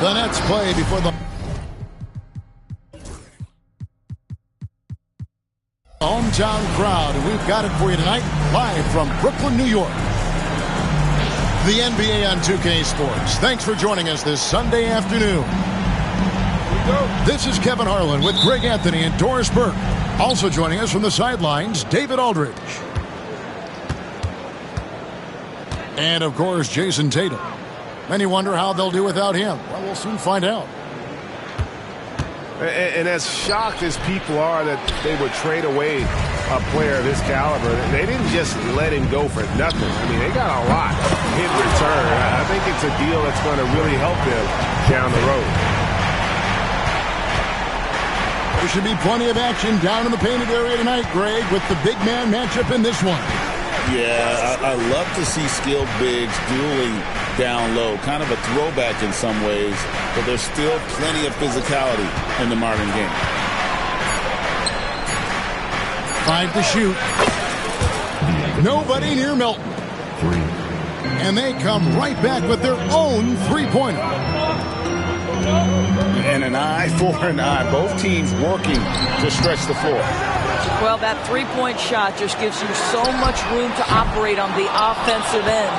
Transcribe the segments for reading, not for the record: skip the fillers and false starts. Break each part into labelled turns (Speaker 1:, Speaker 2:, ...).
Speaker 1: The Nets play before the hometown crowd, and we've got it for you tonight, live from Brooklyn, New York. The NBA on 2K Sports. Thanks for joining us this Sunday afternoon. This is Kevin Harlan with Greg Anthony and Doris Burke. Also joining us from the sidelines, David Aldridge. And, of course, Jason Tatum. Many wonder how they'll do without him. Well, we'll soon find out.
Speaker 2: And as shocked as people are that they would trade away a player of his caliber, they didn't just let him go for nothing. I mean, they got a lot in return. I think it's a deal that's going to really help them down the road.
Speaker 1: There should be plenty of action down in the painted area tonight, Greg, with the big man matchup in this one.
Speaker 3: Yeah, I love to see skilled bigs dueling down low. Kind of a throwback in some ways, but there's still plenty of physicality in the modern game.
Speaker 1: 5 to shoot. Nobody near Milton. And they come right back with their own three-pointer.
Speaker 3: And an eye for an eye. Both teams working to stretch the floor.
Speaker 4: Well, that three-point shot just gives you so much room to operate on the offensive end.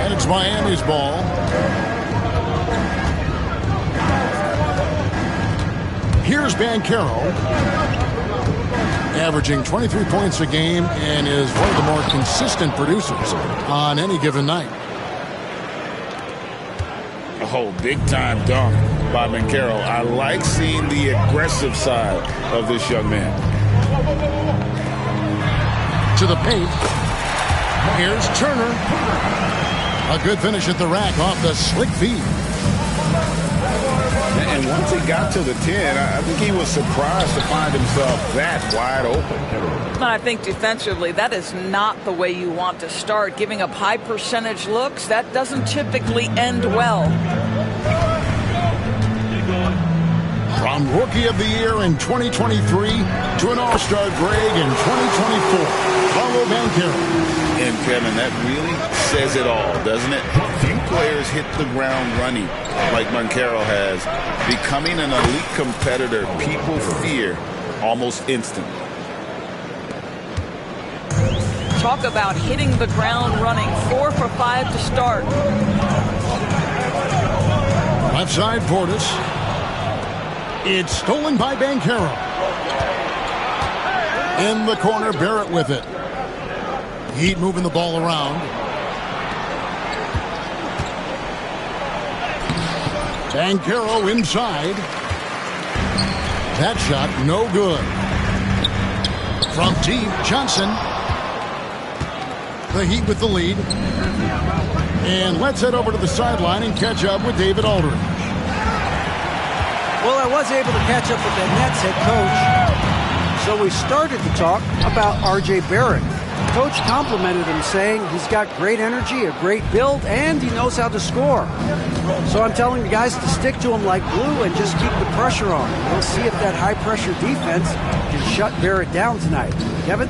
Speaker 1: And it's Miami's ball. Here's Banchero, averaging 23 points a game and is one of the more consistent producers on any given night.
Speaker 3: Oh, big-time dunk by Banchero. I like seeing the aggressive side of this young man.
Speaker 1: To the paint. Here's Turner. A good finish at the rack off the slick feed.
Speaker 3: And once he got to the 10, I think he was surprised to find himself that wide open.
Speaker 4: But I think defensively, that is not the way you want to start. Giving up high percentage looks, that doesn't typically end well.
Speaker 1: From Rookie of the Year in 2023 to an All-Star Greg in 2024. Paolo Banchero.
Speaker 3: And Kevin, that really says it all, doesn't it? Few players hit the ground running like Banchero has, becoming an elite competitor people fear almost instantly.
Speaker 4: Talk about hitting the ground running. 4 for 5 to start.
Speaker 1: Left side, Portis. It's stolen by Banchero. In the corner, Barrett with it. Heat moving the ball around. Banchero inside. That shot no good. From deep, Johnson. The Heat with the lead. And let's head over to the sideline and catch up with David Aldridge.
Speaker 5: Well, I was able to catch up with the Nets head coach. So we started to talk about R.J. Barrett. Coach complimented him, saying he's got great energy, a great build, and he knows how to score. So I'm telling the guys to stick to him like glue and just keep the pressure on. We'll see if that high-pressure defense can shut Barrett down tonight. Kevin?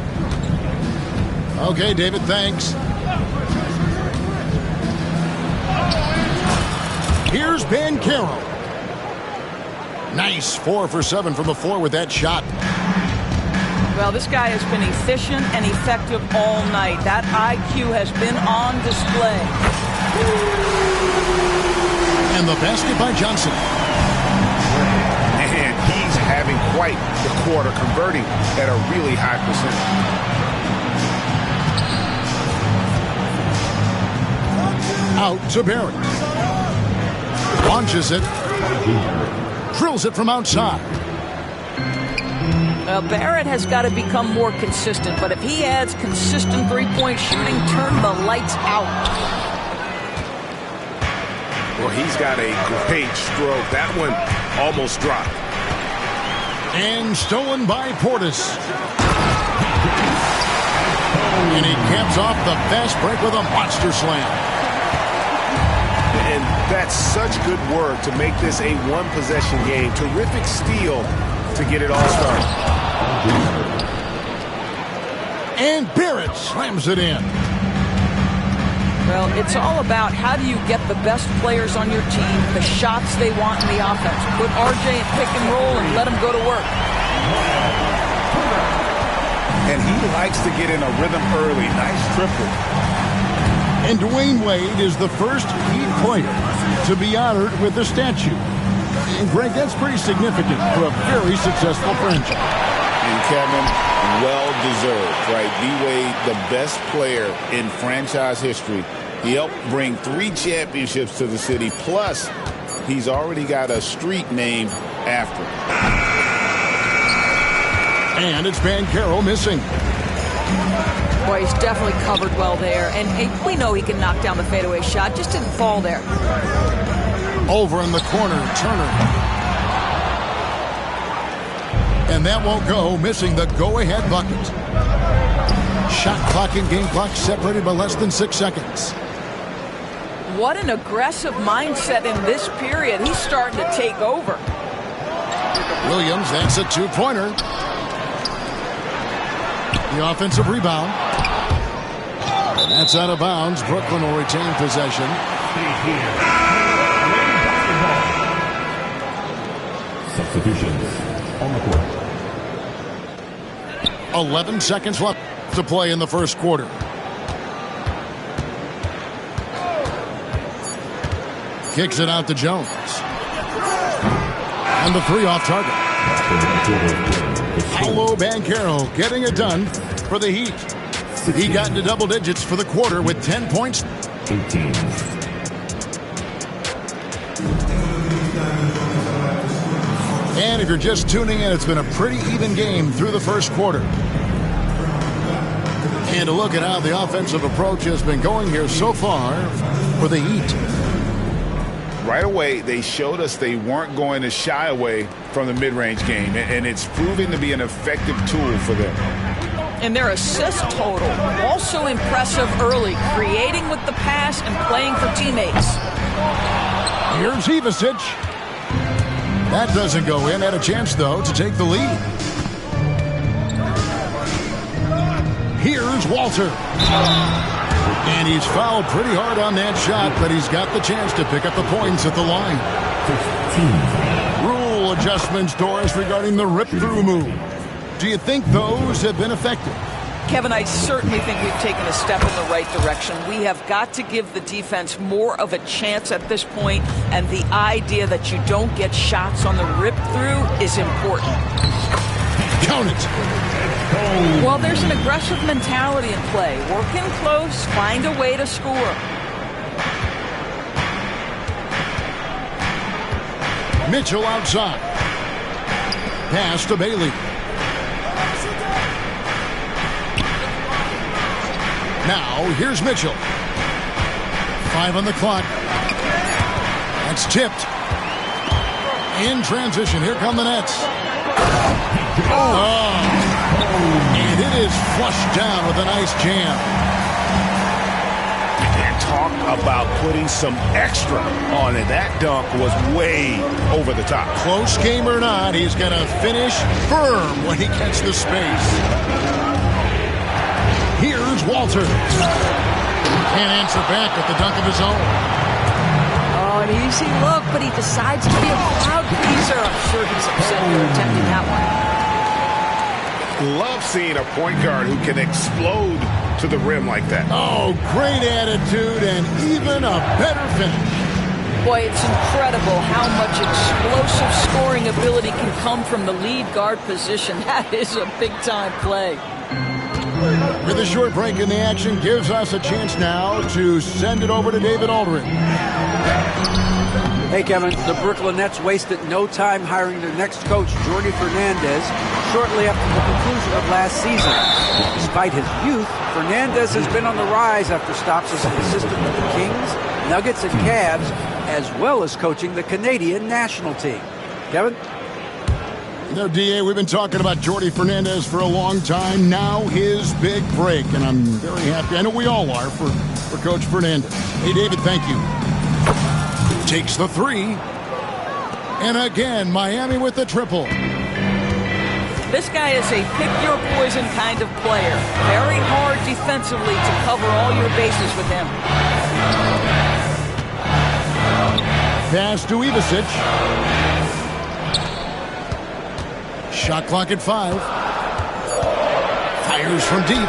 Speaker 1: Okay, David, thanks. Here's Banchero. Nice 4 for 7 from the floor with that shot.
Speaker 4: Well, this guy has been efficient and effective all night. That IQ has been on display.
Speaker 1: And the basket by Johnson.
Speaker 2: And he's having quite the quarter, converting at a really high percentage.
Speaker 1: Out to Barrett. Launches it. Drills it from outside.
Speaker 4: Barrett has got to become more consistent, but if he adds consistent three-point shooting, turn the lights out.
Speaker 2: Well, he's got a great stroke. That one almost dropped.
Speaker 1: And stolen by Portis. And he caps off the fast break with a monster slam.
Speaker 2: And that's such good work to make this a one-possession game. Terrific steal to get it all started.
Speaker 1: And Barrett slams it in.
Speaker 4: Well, it's all about how do you get the best players on your team, the shots they want in the offense. Put RJ in pick and roll and let him go to work.
Speaker 3: And he likes to get in a rhythm early. Nice triple.
Speaker 1: And Dwayne Wade is the first Heat player to be honored with a statue. And Greg, that's pretty significant for a very successful franchise.
Speaker 3: And Kevin, well-deserved, right? D-Wade, the best player in franchise history. He helped bring 3 championships to the city, plus he's already got a street named after him.
Speaker 1: And it's Banchero missing.
Speaker 4: Boy, he's definitely covered well there. And we know he can knock down the fadeaway shot. Just didn't fall there.
Speaker 1: Over in the corner, Turner. And that won't go, missing the go-ahead bucket. Shot clock and game clock separated by less than 6 seconds.
Speaker 4: What an aggressive mindset in this period. He's starting to take over.
Speaker 1: Williams, that's a 2-pointer. The offensive rebound. That's out of bounds. Brooklyn will retain possession.
Speaker 6: Substitutions on the court.
Speaker 1: 11 seconds left to play in the first quarter. Kicks it out to Jones. And the 3 off target. Paolo Banchero getting it done for the Heat. He got into double digits for the quarter with 10 points.
Speaker 6: 18.
Speaker 1: And if you're just tuning in, it's been a pretty even game through the first quarter. And to look at how the offensive approach has been going here so far for the Heat.
Speaker 3: Right away, they showed us they weren't going to shy away from the mid-range game, and it's proving to be an effective tool for them.
Speaker 4: And their assist total, also impressive early, creating with the pass and playing for teammates.
Speaker 1: Here's Ivasic. That doesn't go in. Had a chance, though, to take the lead. Here's Walter. And he's fouled pretty hard on that shot, but he's got the chance to pick up the points at the line.
Speaker 6: 15.
Speaker 1: Rule adjustments, Doris, regarding the rip-through move. Do you think those have been effective?
Speaker 4: Kevin, I certainly think we've taken a step in the right direction. We have got to give the defense more of a chance at this point, and the idea that you don't get shots on the rip-through is important.
Speaker 1: Count it.
Speaker 4: Well, there's an aggressive mentality in play. Working close, find a way to score.
Speaker 1: Mitchell outside. Pass to Bailey. Now, here's Mitchell. 5 on the clock. That's tipped. In transition, here come the Nets. Oh. And it is flushed down with a nice jam.
Speaker 2: And talk about putting some extra on it. That dunk was way over the top.
Speaker 1: Close game or not, he's going to finish firm when he gets the space. Here's Walter. Can't answer back with the dunk of his own.
Speaker 4: Oh, an easy look, but he decides to be a crowd pleaser. I'm sure he's upset for attempting that one.
Speaker 2: Love seeing a point guard who can explode to the rim like that.
Speaker 1: Oh, great attitude and even a better finish.
Speaker 4: Boy, it's incredible how much explosive scoring ability can come from the lead guard position. That is a big-time play.
Speaker 1: With a short break in the action, gives us a chance now to send it over to David Aldridge.
Speaker 5: Hey, Kevin, the Brooklyn Nets wasted no time hiring their next coach, Jordi Fernandez, shortly after the conclusion of last season. Despite his youth, Fernandez has been on the rise after stops as an assistant with the Kings, Nuggets, and Cavs, as well as coaching the Canadian national team. Kevin?
Speaker 1: You know, D.A., we've been talking about Jordi Fernandez for a long time. Now his big break, and I'm very happy. I know we all are for Coach Fernandez. Hey, David, thank you. Takes the 3. And again, Miami with the triple.
Speaker 4: This guy is a pick-your-poison kind of player. Very hard defensively to cover all your bases with him.
Speaker 1: Pass to Ivasic. Shot clock at 5. Fires from deep.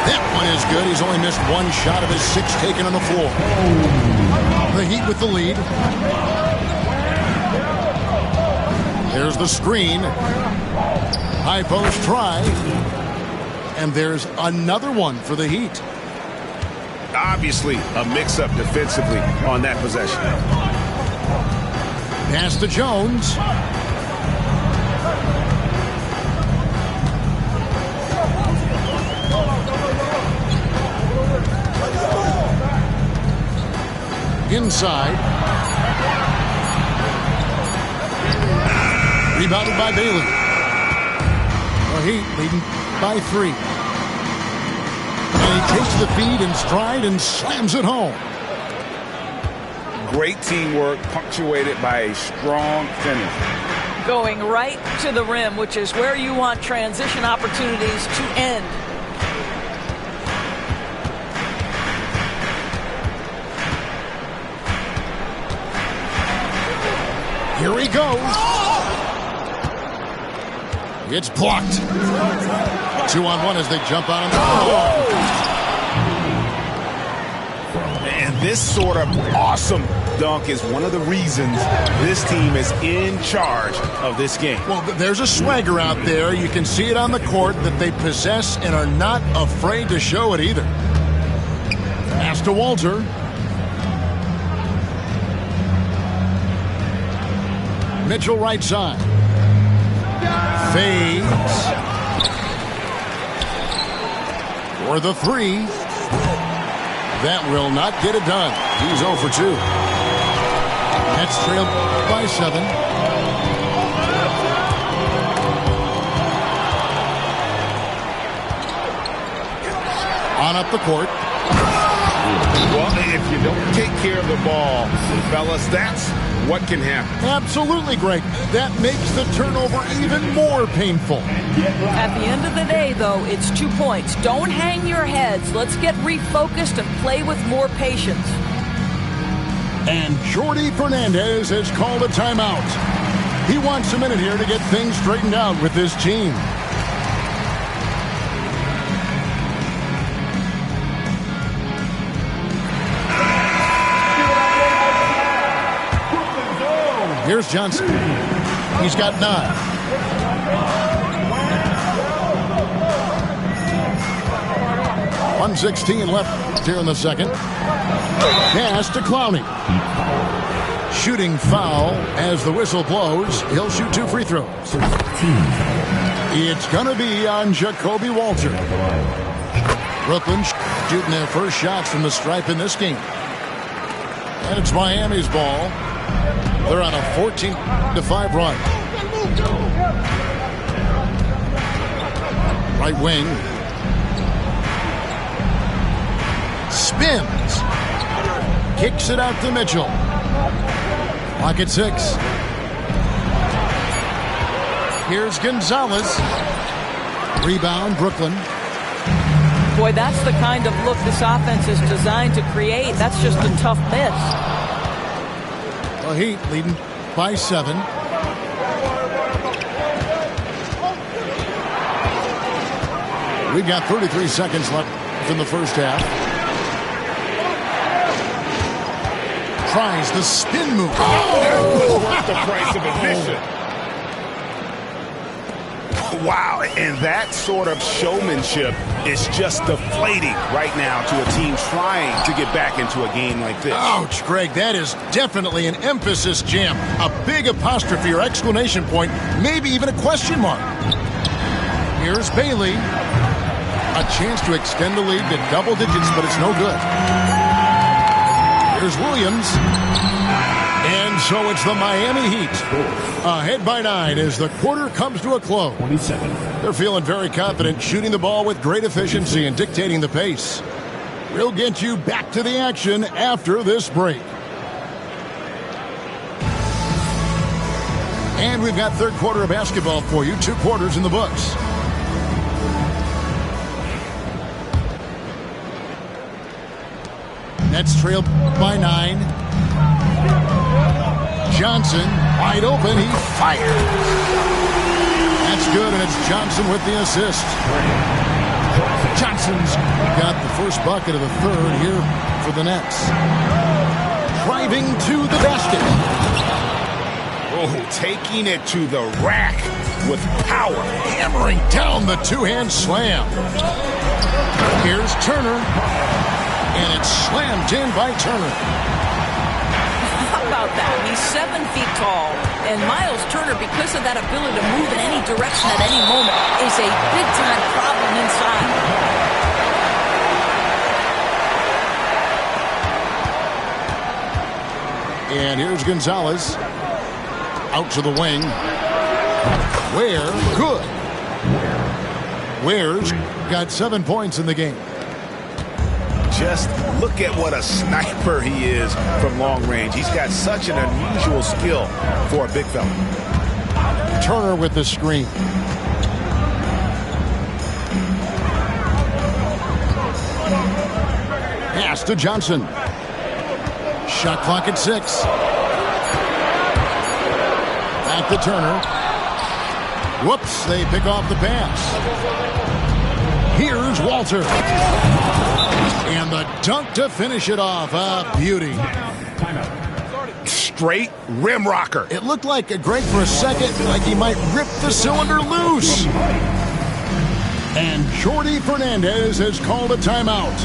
Speaker 1: That one is good. He's only missed one shot of his 6 taken on the floor. The Heat with the lead. There's the screen. High post try. And there's another one for the Heat.
Speaker 2: Obviously, a mix-up defensively on that possession.
Speaker 1: Pass to Jones. Inside. Rebounded by Bailey. The Heat leading by 3. And he takes the feed in stride and slams it home.
Speaker 3: Great teamwork punctuated by a strong finish.
Speaker 4: Going right to the rim, which is where you want transition opportunities to end.
Speaker 1: Here he goes. It's blocked. 2-on-1 as they jump out on the floor.
Speaker 2: And this sort of awesome dunk is one of the reasons this team is in charge of this game.
Speaker 1: Well, there's a swagger out there. You can see it on the court that they possess and are not afraid to show it either. Pass to Walter. Mitchell right side. Fades. For the 3. That will not get it done. He's 0 for 2. Nets trailed by 7. On up the court.
Speaker 2: Well, if you don't take care of the ball, fellas, that's what can happen.
Speaker 1: Absolutely, Greg. That makes the turnover even more painful.
Speaker 4: At the end of the day, though, it's 2 points. Don't hang your heads. Let's get refocused and play with more patience.
Speaker 1: And Jordi Fernandez has called a timeout. He wants a minute here to get things straightened out with this team. Here's Johnson. He's got 9. .116 left here in the second. Pass to Clowney. Shooting foul as the whistle blows. He'll shoot 2 free throws. It's going to be on Jacoby Walter. Brooklyn shooting their first shots from the stripe in this game. And it's Miami's ball. They're on a 14-5 run. Right wing. Spins. Kicks it out to Mitchell. Clock at 6. Here's Gonzalez. Rebound, Brooklyn.
Speaker 4: Boy, that's the kind of look this offense is designed to create. That's just a tough miss.
Speaker 1: The Heat leading by 7. We've got 33 seconds left in the first half. Tries the spin move.
Speaker 2: Oh, worth the price of admission. Wow, and that sort of showmanship is just deflating right now to a team trying to get back into a game like this.
Speaker 1: Ouch, Greg, that is definitely an emphasis jam. A big apostrophe or exclamation point, maybe even a question mark. Here's Bailey. A chance to extend the lead to double digits, but it's no good. Here's Williams. And so it's the Miami Heat. Ahead by 9 as the quarter comes to a close.
Speaker 6: 27.
Speaker 1: They're feeling very confident, shooting the ball with great efficiency and dictating the pace. We'll get you back to the action after this break. And we've got third quarter of basketball for you. 2 quarters in the books. Nets trail by 9. Johnson, wide open, he fires. That's good, and it's Johnson with the assist. Johnson's got the first bucket of the third here for the Nets. Driving to the basket.
Speaker 3: Oh, taking it to the rack with power.
Speaker 1: Hammering down the two-hand slam. Here's Turner. And it's slammed in by Turner.
Speaker 4: How about that? He's 7 feet tall. And Miles Turner, because of that ability to move in any direction at any moment, is a big-time problem inside.
Speaker 1: And here's Gonzalez. Out to the wing. Ware, good. Ware's got 7 points in the game.
Speaker 3: Just look at what a sniper he is from long range. He's got such an unusual skill for a big fella.
Speaker 1: Turner with the screen. Pass to Johnson. Shot clock at 6. Back to Turner. Whoops, they pick off the pass. Here's Walter. And the dunk to finish it off. A beauty.
Speaker 3: Straight rim rocker.
Speaker 1: It looked like a Greg for a second, like he might rip the cylinder loose. And Jordi Fernandez has called a timeout.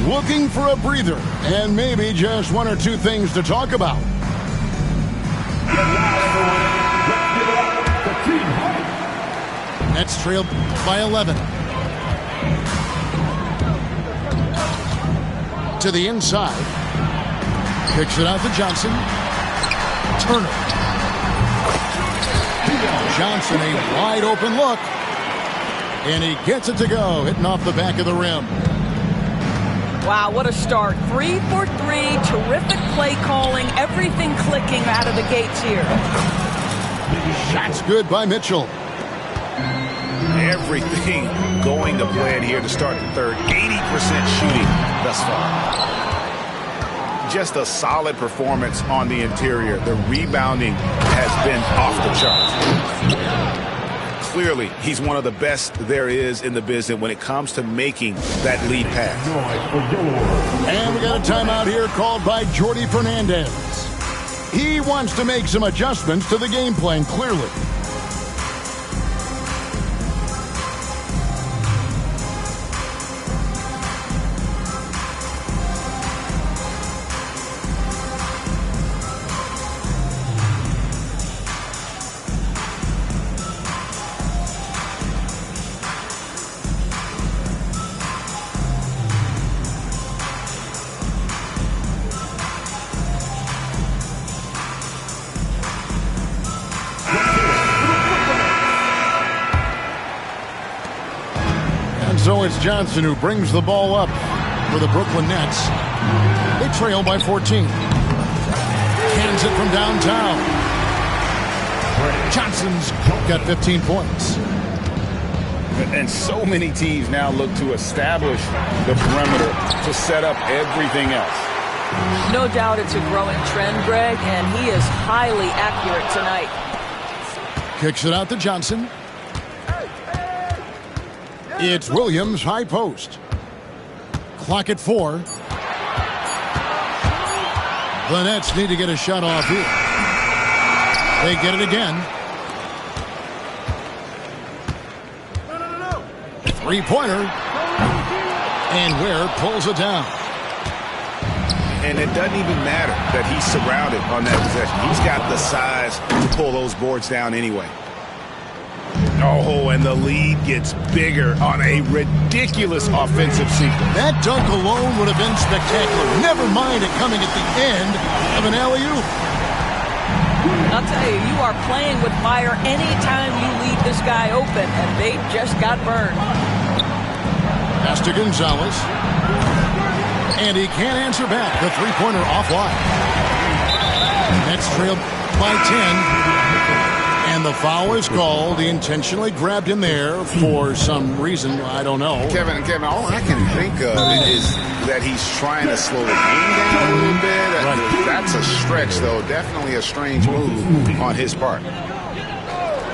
Speaker 1: Looking for a breather and maybe just 1 or 2 things to talk about. Nets trail by 11. To the inside. Kicks it out to Johnson. Turner. Johnson, a wide open look. And he gets it to go, hitting off the back of the rim.
Speaker 4: Wow, what a start. 3 for 3, terrific play calling, everything clicking out of the gates here.
Speaker 1: Shots good by Mitchell.
Speaker 3: Everything going to plan here to start the third. 80% shooting thus far. Just a solid performance on the interior. The rebounding has been off the charts. Clearly, he's one of the best there is in the business when it comes to making that lead pass.
Speaker 1: And we got a timeout here called by Jordi Fernandez. He wants to make some adjustments to the game plan, clearly. So it's Johnson who brings the ball up for the Brooklyn Nets. They trail by 14. Hands it from downtown. Johnson's got 15 points.
Speaker 3: And so many teams now look to establish the perimeter to set up everything else.
Speaker 4: No doubt it's a growing trend, Greg, and he is highly accurate tonight.
Speaker 1: Kicks it out to Johnson. It's Williams, high post. Clock at 4. The Nets need to get a shot off here. They get it again. Three-pointer. And Ware pulls it down.
Speaker 3: And it doesn't even matter that he's surrounded on that possession. He's got the size to pull those boards down anyway. Oh, and the lead gets bigger on a ridiculous offensive sequence.
Speaker 1: That dunk alone would have been spectacular. Never mind it coming at the end of an alley-oop.
Speaker 4: I'll tell you, you are playing with fire anytime you leave this guy open, and they just got burned.
Speaker 1: Pass to Gonzalez. And he can't answer back. The three-pointer offline. Nets trailed by 10. And the foul is called. He intentionally grabbed him there for some reason. I don't know.
Speaker 3: Kevin, all I can think of is that he's trying to slow the game down a little bit.
Speaker 1: Right.
Speaker 3: That's a stretch, though. Definitely a strange move on his part.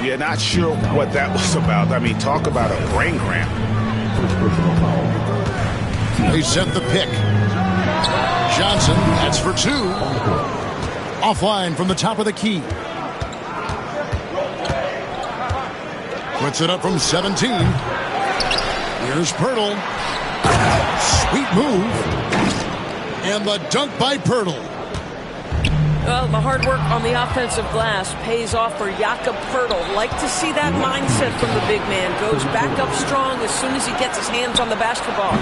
Speaker 3: Yeah, not sure what that was about. I mean, talk about a brain cramp.
Speaker 1: They set the pick. Johnson, that's for 2. Offline from the top of the key. Puts it up from 17. Here's Pirtle. Sweet move. And the dunk by Pirtle.
Speaker 4: Well, the hard work on the offensive glass pays off for Jakob Pirtle. Like to see that mindset from the big man. Goes back up strong as soon as he gets his hands on the basketball.